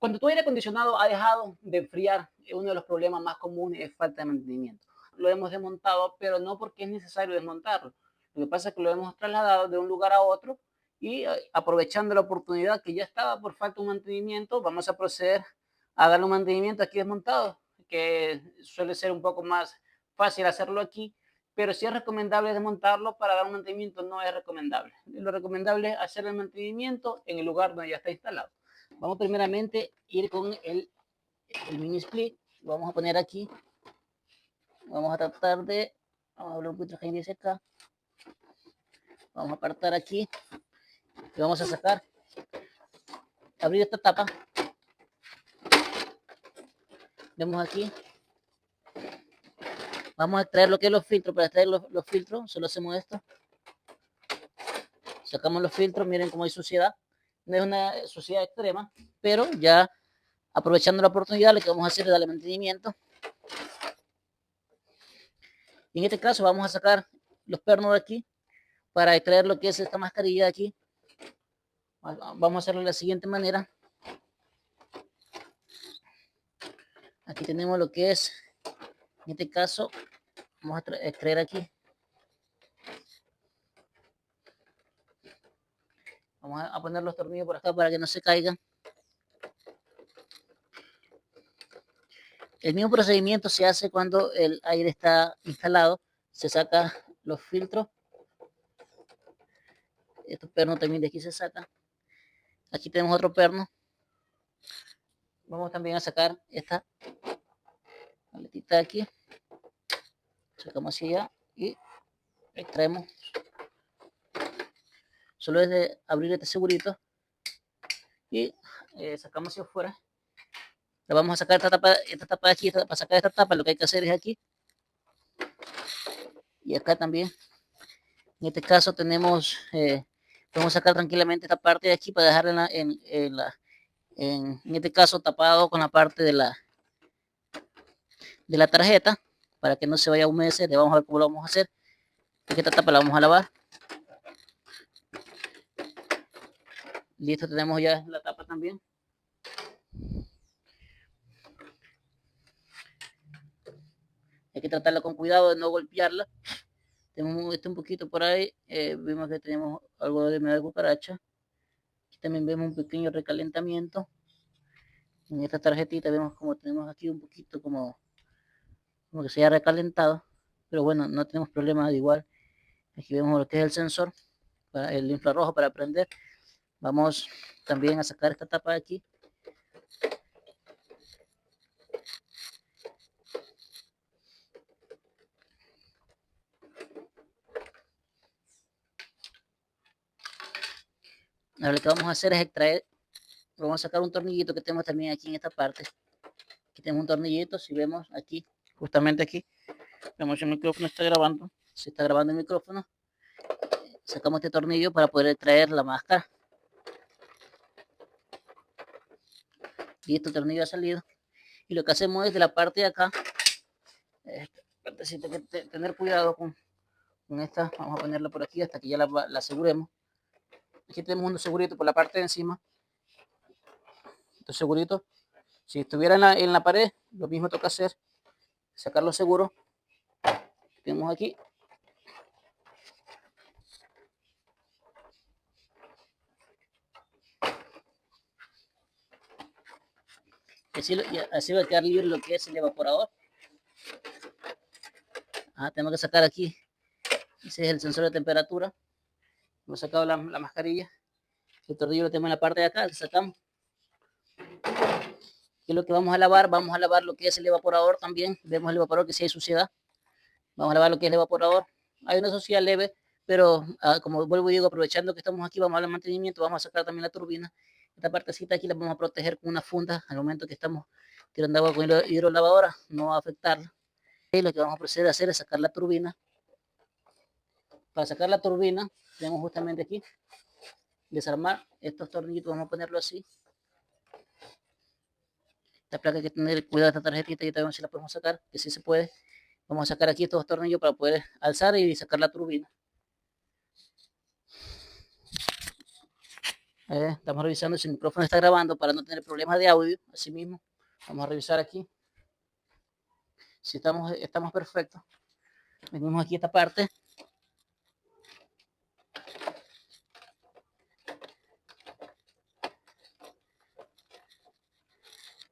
Cuando tu aire acondicionado ha dejado de enfriar, uno de los problemas más comunes es falta de mantenimiento. Lo hemos desmontado, pero no porque es necesario desmontarlo. Lo que pasa es que lo hemos trasladado de un lugar a otro y aprovechando la oportunidad que ya estaba por falta de un mantenimiento, vamos a proceder a darle un mantenimiento aquí desmontado, que suele ser un poco más fácil hacerlo aquí, pero si es recomendable desmontarlo para dar un mantenimiento, no es recomendable. Lo recomendable es hacer el mantenimiento en el lugar donde ya está instalado. Vamos primeramente a ir con el mini split. Lo vamos a poner aquí. Vamos a tratar de, vamos a hablar un poquito de dice acá. Vamos a apartar aquí y vamos a sacar, abrir esta tapa. Vemos aquí. Vamos a extraer lo que es los filtros. Para extraer los filtros, solo hacemos esto. Sacamos los filtros, miren cómo hay suciedad. No es una suciedad extrema, pero ya aprovechando la oportunidad, lo que vamos a hacer es darle mantenimiento. Y en este caso vamos a sacar los pernos de aquí para extraer lo que es esta mascarilla de aquí. Vamos a hacerlo de la siguiente manera. Aquí tenemos lo que es, en este caso, vamos a extraer aquí. Vamos a poner los tornillos por acá para que no se caigan. El mismo procedimiento se hace cuando el aire está instalado. Se saca los filtros. Estos pernos también de aquí se sacan. Aquí tenemos otro perno. Vamos también a sacar esta paletita de aquí. Sacamos hacia allá y extraemos. Solo es de abrir este segurito y sacamos hacia afuera. Le vamos a sacar esta tapa de aquí. Para sacar esta tapa lo que hay que hacer es aquí y acá también. En este caso tenemos, podemos sacar tranquilamente esta parte de aquí para dejarla en este caso tapado con la parte de la tarjeta para que no se vaya a humedecer. Le vamos a ver cómo lo vamos a hacer. Esta tapa la vamos a lavar. Listo, tenemos ya la tapa también. Hay que tratarla con cuidado de no golpearla. Tenemos un poquito por ahí. Vemos que tenemos algo de media cucaracha. Aquí también vemos un pequeño recalentamiento. En esta tarjetita vemos como tenemos aquí un poquito como que se haya recalentado. Pero bueno, no tenemos problema de igual. Aquí vemos lo que es el sensor, el infrarrojo para prender. Vamos también a sacar esta tapa de aquí. Ahora lo que vamos a hacer es extraer, vamos a sacar un tornillito que tenemos también aquí en esta parte. Aquí tenemos un tornillito, si vemos aquí, justamente aquí, vemos si el micrófono está grabando, si está grabando el micrófono. Sacamos este tornillo para poder extraer la máscara. Y este tornillo ha salido. Y lo que hacemos es de la parte de acá, hay que tener cuidado con esta, vamos a ponerla por aquí hasta que ya la aseguremos. Aquí tenemos un segurito por la parte de encima. Estos seguritos, si estuviera en la pared, lo mismo toca hacer, sacar los seguros. Tenemos aquí. Así va a quedar libre lo que es el evaporador. Tenemos que sacar aquí. Ese es el sensor de temperatura. Hemos sacado la mascarilla. El tornillo lo tenemos en la parte de acá. Lo sacamos. ¿Qué es lo que vamos a lavar? Vamos a lavar lo que es el evaporador también. Vemos el evaporador que si hay suciedad. Vamos a lavar lo que es el evaporador. Hay una suciedad leve, pero como vuelvo y digo, aprovechando que estamos aquí, vamos a darle mantenimiento. Vamos a sacar también la turbina. Esta partecita aquí la vamos a proteger con una funda. Al momento que estamos tirando agua con hidrolavadora, no va a afectarla. Y lo que vamos a proceder a hacer es sacar la turbina. Para sacar la turbina, tenemos justamente aquí, desarmar estos tornillitos, vamos a ponerlo así. La placa hay que tener cuidado de esta tarjetita, y también si la podemos sacar, que sí se puede. Vamos a sacar aquí estos tornillos para poder alzar y sacar la turbina. Estamos revisando si el micrófono está grabando para no tener problemas de audio. Así mismo, vamos a revisar aquí si estamos perfectos. Venimos aquí a esta parte.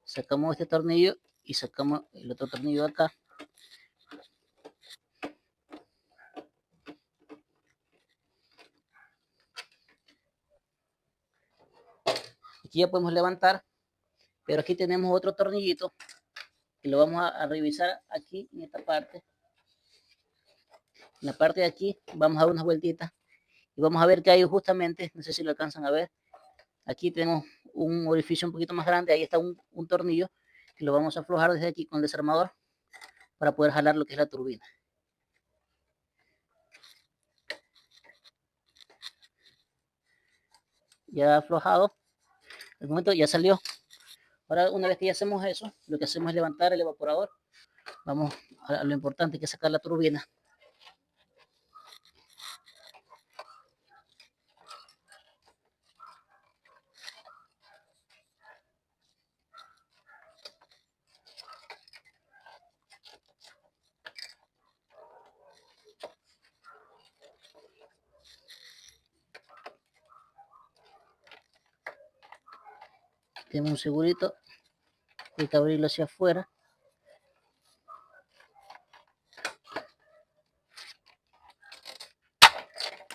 Sacamos este tornillo y sacamos el otro tornillo de acá. Aquí ya podemos levantar, pero aquí tenemos otro tornillito que lo vamos a revisar aquí en esta parte. En la parte de aquí vamos a dar unas vueltitas y vamos a ver que hay justamente, no sé si lo alcanzan a ver, aquí tenemos un orificio un poquito más grande, ahí está un tornillo que lo vamos a aflojar desde aquí con el desarmador para poder jalar lo que es la turbina. Ya aflojado, el momento ya salió. Ahora, una vez que ya hacemos eso, lo que hacemos es levantar el evaporador. Vamos a lo importante que es sacar la turbina. Tenemos un segurito, hay que abrirlo hacia afuera.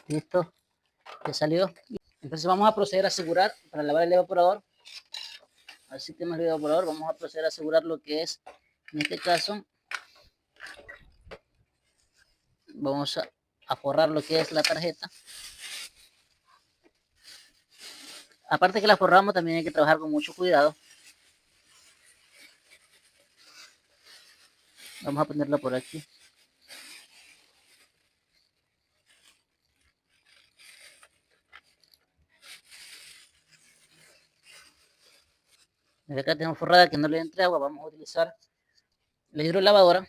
Listo, ya salió. Entonces vamos a proceder a asegurar para lavar el evaporador. Así tenemos el evaporador, vamos a proceder a asegurar lo que es, en este caso, vamos a forrar lo que es la tarjeta. Aparte que la forramos, también hay que trabajar con mucho cuidado. Vamos a ponerla por aquí. Desde acá tenemos forrada que no le entre agua. Vamos a utilizar la hidrolavadora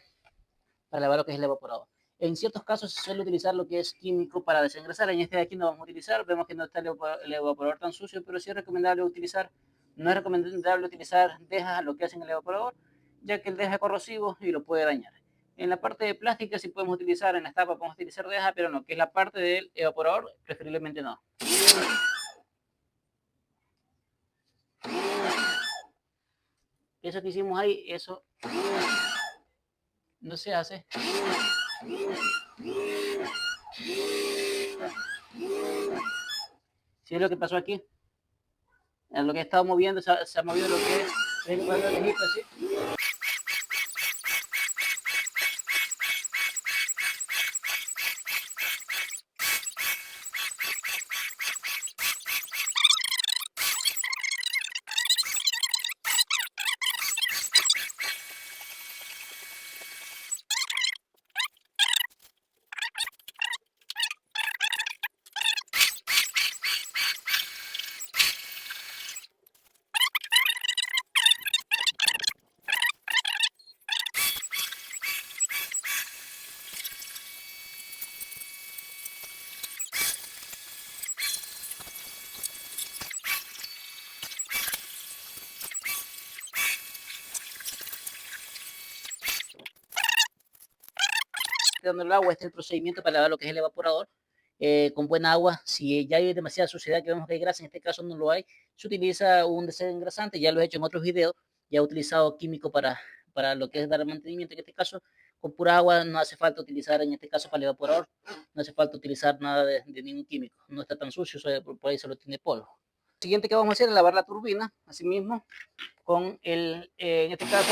para lavar lo que es el evaporador. En ciertos casos se suele utilizar lo que es químico para desengrasar. En este de aquí no vamos a utilizar. Vemos que no está el evaporador tan sucio, pero sí es recomendable utilizar. No es recomendable utilizar dejas, lo que hacen el evaporador, ya que el deja es corrosivo y lo puede dañar. En la parte de plástica sí podemos utilizar, en la tapa podemos utilizar deja, pero no, que es la parte del evaporador, preferiblemente no. Eso que hicimos ahí, eso no se hace. Si es lo que pasó aquí, en lo que he estado moviendo, se ha movido lo que es el registro así. Dando el agua, este es el procedimiento para lavar lo que es el evaporador. Con buena agua, si ya hay demasiada suciedad que vemos que hay grasa, en este caso no lo hay, se utiliza un desengrasante, ya lo he hecho en otros videos, ya he utilizado químico para lo que es dar mantenimiento, en este caso con pura agua no hace falta utilizar, en este caso para el evaporador, no hace falta utilizar nada de ningún químico, no está tan sucio, por ahí solo tiene polvo. Lo siguiente que vamos a hacer es lavar la turbina, así mismo, con en este caso,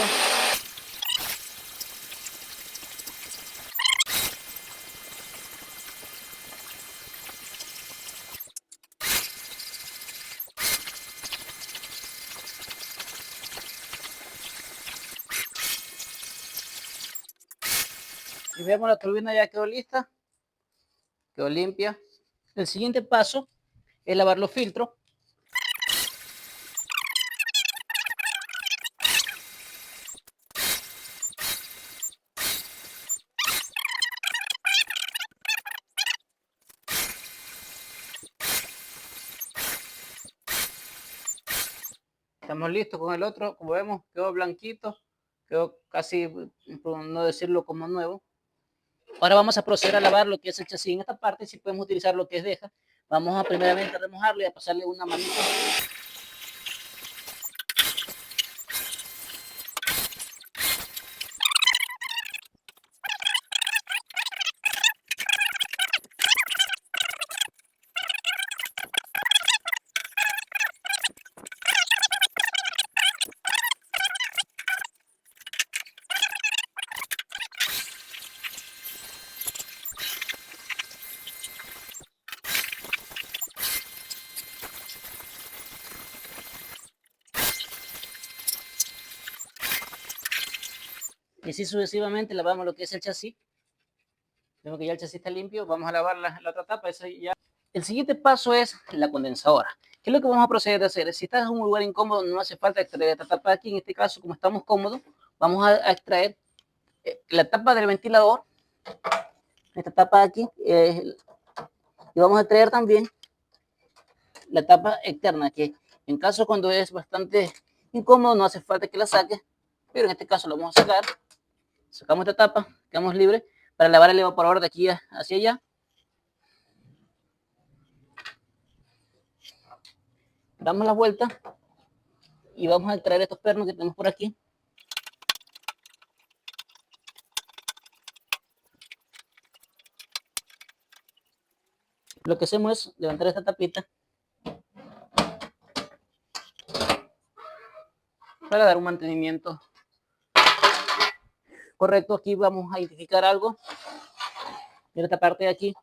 y vemos la turbina ya quedó lista, quedó limpia. El siguiente paso es lavar los filtros. Estamos listos con el otro, como vemos, quedó blanquito, quedó casi, por no decirlo como nuevo. Ahora vamos a proceder a lavar lo que es el chasis. En esta parte si podemos utilizar lo que es deja. Vamos a primeramente a remojarlo y a pasarle una manita. Y así sucesivamente lavamos lo que es el chasis. Vemos que ya el chasis está limpio. Vamos a lavar la otra tapa. Eso ya. El siguiente paso es la condensadora. ¿Qué es lo que vamos a proceder a hacer? Si estás en un lugar incómodo, no hace falta extraer esta tapa de aquí. En este caso, como estamos cómodos, vamos a extraer la tapa del ventilador. Esta tapa de aquí. Y vamos a extraer también la tapa externa, que en caso cuando es bastante incómodo, no hace falta que la saques. Pero en este caso lo vamos a sacar. Sacamos esta tapa, quedamos libres para lavar el evaporador de aquí hacia allá. Damos la vuelta y vamos a extraer estos pernos que tenemos por aquí. Lo que hacemos es levantar esta tapita para dar un mantenimiento correcto. Aquí vamos a identificar algo. En esta parte de aquí,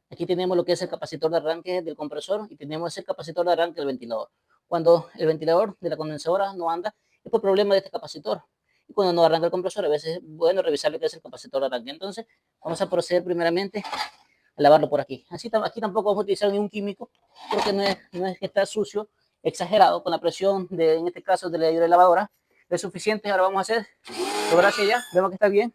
aquí tenemos lo que es el capacitor de arranque del compresor y tenemos el capacitor de arranque del ventilador. Cuando el ventilador de la condensadora no anda, es por problema de este capacitor. Y cuando no arranca el compresor, a veces es bueno revisar lo que es el capacitor de arranque. Entonces, vamos a proceder primeramente a lavarlo por aquí. Así, aquí tampoco vamos a utilizar ningún químico, porque no es que está sucio, exagerado, con la presión, en este caso de la hidrolavadora, es suficiente. Ahora vamos a hacer, lo gracias ya, vemos que está bien.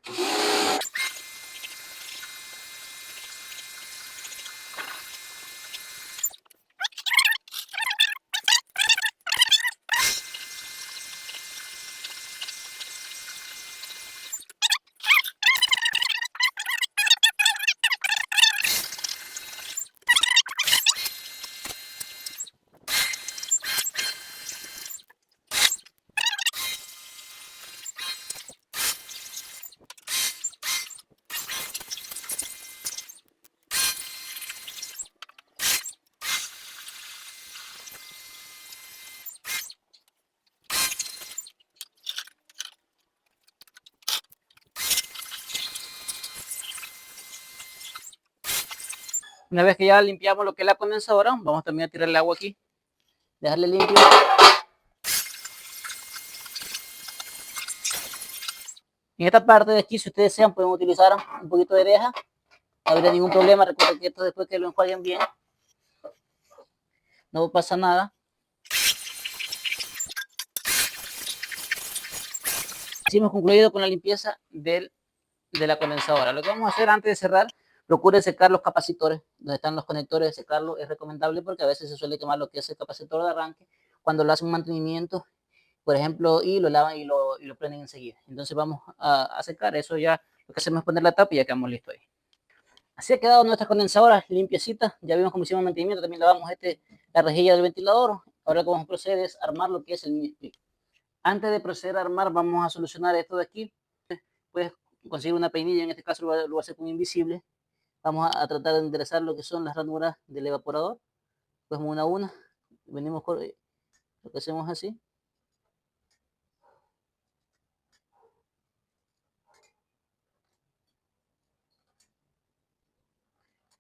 Una vez que ya limpiamos lo que es la condensadora, vamos también a tirar el agua aquí, dejarle limpio. En esta parte de aquí, si ustedes desean, pueden utilizar un poquito de deja, no habría ningún problema. Recuerden que esto después que lo enjuaguen bien, no pasa nada. Así hemos concluido con la limpieza de la condensadora. Lo que vamos a hacer antes de cerrar, procure secar los capacitores, donde están los conectores. Secarlo es recomendable porque a veces se suele quemar lo que es el capacitor de arranque cuando lo hacen un mantenimiento, por ejemplo, y lo lavan y lo prenden enseguida. Entonces vamos a secar eso. Ya lo que hacemos es poner la tapa y ya quedamos listos ahí. Así ha quedado nuestra condensadora limpiecita. Ya vimos cómo hicimos mantenimiento. También lavamos la rejilla del ventilador. Ahora lo que vamos a proceder es armar lo que es el mini split. Antes de proceder a armar, vamos a solucionar esto de aquí. Puedes conseguir una peinilla, en este caso lo voy a hacer con invisible. Vamos a tratar de enderezar lo que son las ranuras del evaporador. Pues una a una. Venimos con lo que hacemos así.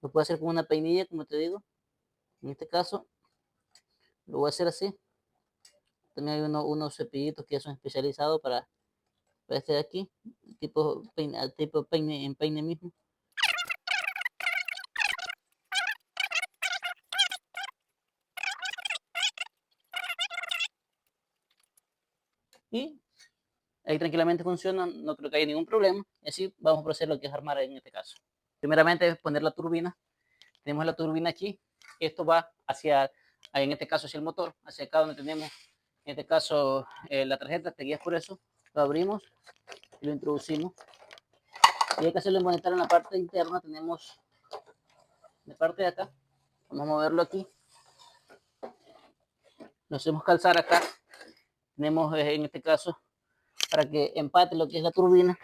Lo puedo hacer con una peinilla, como te digo. En este caso, lo voy a hacer así. También hay unos cepillitos que son especializados para este de aquí, tipo peine en peine mismo. Y ahí tranquilamente funciona, no creo que haya ningún problema. Y así vamos a proceder lo que es armar en este caso. Primeramente es poner la turbina. Tenemos la turbina aquí. Esto va ahí en este caso es el motor, hacia acá donde tenemos, en este caso, la tarjeta, te guías por eso, lo abrimos y lo introducimos. Y hay que hacerlo montar en la parte interna, tenemos de parte de acá, vamos a moverlo aquí, lo hacemos calzar acá, tenemos en este caso para que empate lo que es la turbina.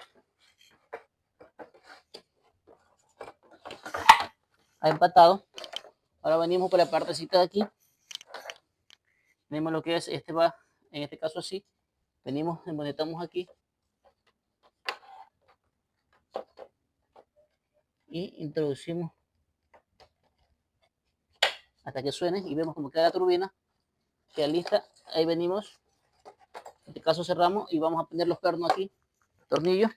Ha empatado. Ahora venimos por la partecita de aquí. Tenemos lo que es, este va, en este caso así. Venimos, desmonetamos aquí. Y introducimos hasta que suene y vemos como queda la turbina. Queda lista. Ahí venimos. En este caso cerramos y vamos a poner los pernos aquí. Tornillos.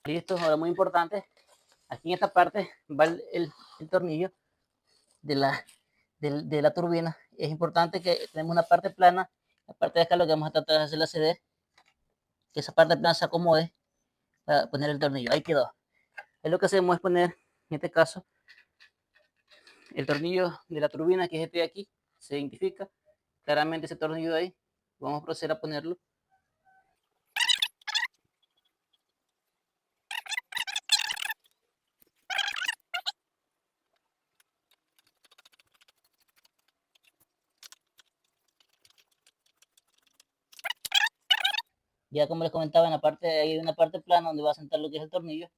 Listo. Ahora muy importante. Aquí en esta parte va el tornillo de la turbina. Es importante que tenemos una parte plana. La parte de acá lo que vamos a tratar de hacerla ceder. Que esa parte plana se acomode para poner el tornillo. Ahí quedó. Es lo que hacemos es poner, en este caso, el tornillo de la turbina, que es este de aquí. Se identifica claramente ese tornillo de ahí. Vamos a proceder a ponerlo. Ya como les comentaba, en la parte, hay una parte plana donde va a sentar lo que es el tornillo.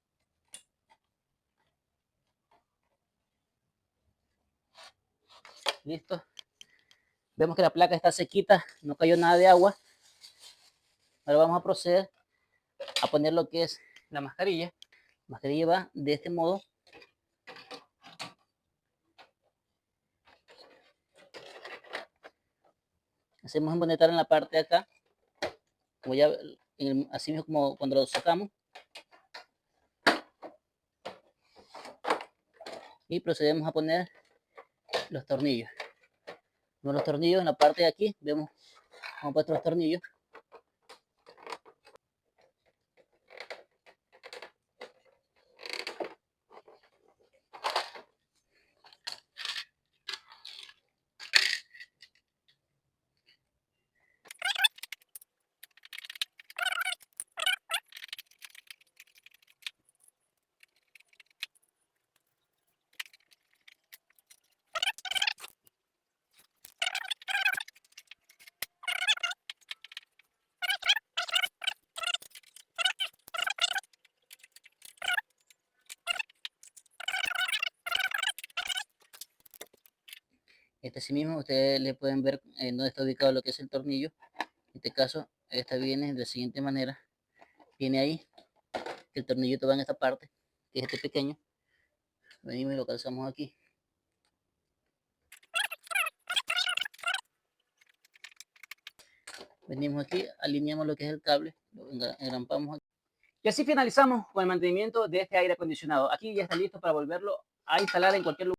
Listo. Vemos que la placa está sequita, no cayó nada de agua. Ahora vamos a proceder a poner lo que es la mascarilla. La mascarilla va de este modo. Hacemos embonetar en la parte de acá. Como ya, así mismo como cuando lo sacamos. Y procedemos a poner los tornillos. Los tornillos en la parte de aquí, vemos cómo puesto los tornillos. Así mismo ustedes le pueden ver en dónde está ubicado lo que es el tornillo. En este caso, esta viene de la siguiente manera. Viene ahí, el tornillito va en esta parte, que es este pequeño. Venimos y lo calzamos aquí. Venimos aquí, alineamos lo que es el cable, lo engrampamos aquí. Y así finalizamos con el mantenimiento de este aire acondicionado. Aquí ya está listo para volverlo a instalar en cualquier lugar.